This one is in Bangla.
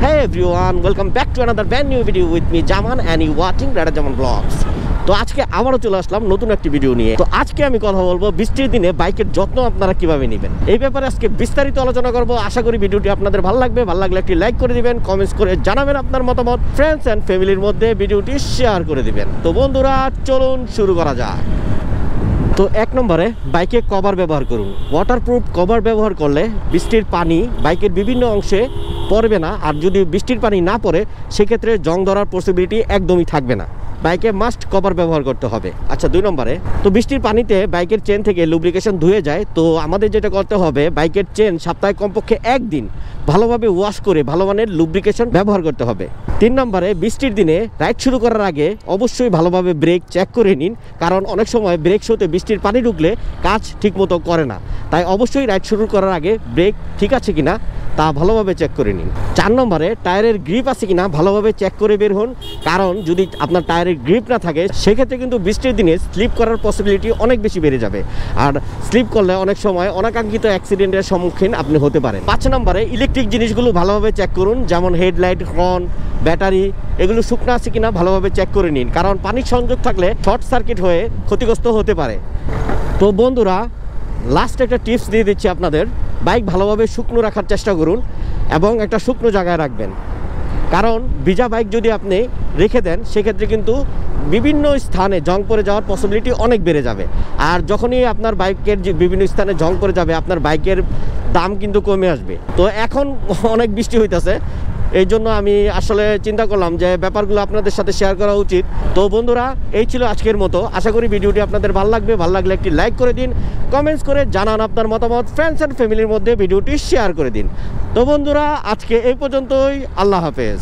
Hey everyone, welcome back to another brand new video with me Jaman and you watching Radha Jaman Vlogs. তো আজকে আবারও চলে আসলাম নতুন একটি ভিডিও নিয়ে। তো আজকে আমি কথা বলবো বৃষ্টির দিনে বাইকের যত্ন আপনারা কিভাবে নেবেন এই ব্যাপারে আজকে বিস্তারিত আলোচনা করব। আশা করি ভিডিওটি আপনাদের ভালো লাগবে। ভালো লাগলে একটি লাইক করে দিবেন, কমেন্টস করে জানাবেন আপনার মতামত, ফ্রেন্ডস এন্ড ফ্যামিলির মধ্যে ভিডিওটি শেয়ার করে দিবেন। তো বন্ধুরা চলুন শুরু করা যাক। তো এক নম্বরে বাইকে কভার ব্যবহার করুন। ওয়াটারপ্রুফ কভার ব্যবহার করলে বৃষ্টির পানি বাইকের বিভিন্ন অংশে পড়বে না, আর যদি বৃষ্টির পানি না পড়ে সেক্ষেত্রে জং ধরার পসিবিলিটি একদমই থাকবে না। বাইকে মাস্ট কভার ব্যবহার করতে হবে। আচ্ছা, 2 নম্বরে, তো বৃষ্টির পানিতে বাইকের চেন থেকে লুব্রিকেশন ধুয়ে যায়। তো আমাদের যেটা করতে হবে, বাইকের চেন সপ্তাহে কমপক্ষে একদিন ভালোভাবে ওয়াশ করে ভালো মানের লুব্রিকেশন ব্যবহার করতে হবে। 3 নম্বরে, বৃষ্টির দিনে রাইড শুরু করার আগে অবশ্যই ভালোভাবে ব্রেক চেক করে নিন, কারণ অনেক সময় ব্রেক শোতে বৃষ্টির পানি ঢুকলে কাজ ঠিকমতো করে না। তাই অবশ্যই রাইড শুরু করার আগে ব্রেক ঠিক আছে কিনা তা ভালোভাবে চেক করে নিন। 4 নম্বরে, টায়ারের গ্রিপ আছে কিনা ভালোভাবে চেক করে বের হন, কারণ যদি আপনার টায়ারের গ্রিপ না থাকে সেক্ষেত্রে কিন্তু বৃষ্টির দিনে স্লিপ করার পসিবিলিটি অনেক বেশি বেড়ে যাবে, আর স্লিপ করলে অনেক সময় অনাকাঙ্ক্ষিত অ্যাক্সিডেন্টের সম্মুখীন আপনি হতে পারেন। 5 নম্বরে, ইলেকট্রিক জিনিসগুলো ভালোভাবে চেক করুন, যেমন হেডলাইট, হর্ন, ব্যাটারি, এগুলো শুকনো আছে কিনা ভালোভাবে চেক করে নিন, কারণ পানির সংযোগ থাকলে শর্ট সার্কিট হয়ে ক্ষতিগ্রস্ত হতে পারে। তো বন্ধুরা, লাস্ট একটা টিপস দিয়ে দিচ্ছি আপনাদের, বাইক ভালোভাবে শুকনো রাখার চেষ্টা করুন এবং একটা শুকনো জায়গায় রাখবেন, কারণ ভিজা বাইক যদি আপনি রেখে দেন সেক্ষেত্রে কিন্তু বিভিন্ন স্থানে জং পড়ে যাওয়ার পসিবিলিটি অনেক বেড়ে যাবে। আর যখনই আপনার বাইকের যে বিভিন্ন স্থানে জং পড়ে যাবে আপনার বাইকের দাম কিন্তু কমে আসবে। তো এখন অনেক বৃষ্টি হইতেছে, এই জন্য আমি আসলে চিন্তা করলাম যে ব্যাপারগুলো আপনাদের সাথে শেয়ার করা উচিত। তো বন্ধুরা, এই ছিল আজকের মতো। আশা করি ভিডিওটি আপনাদের ভালো লাগবে। ভালো লাগলে একটি লাইক করে দিন, কমেন্টস করে জানান আপনার মতামত, ফ্রেন্ডস অ্যান্ড ফ্যামিলির মধ্যে ভিডিওটি শেয়ার করে দিন। তো বন্ধুরা, আজকে এই পর্যন্তই। আল্লাহ হাফেজ।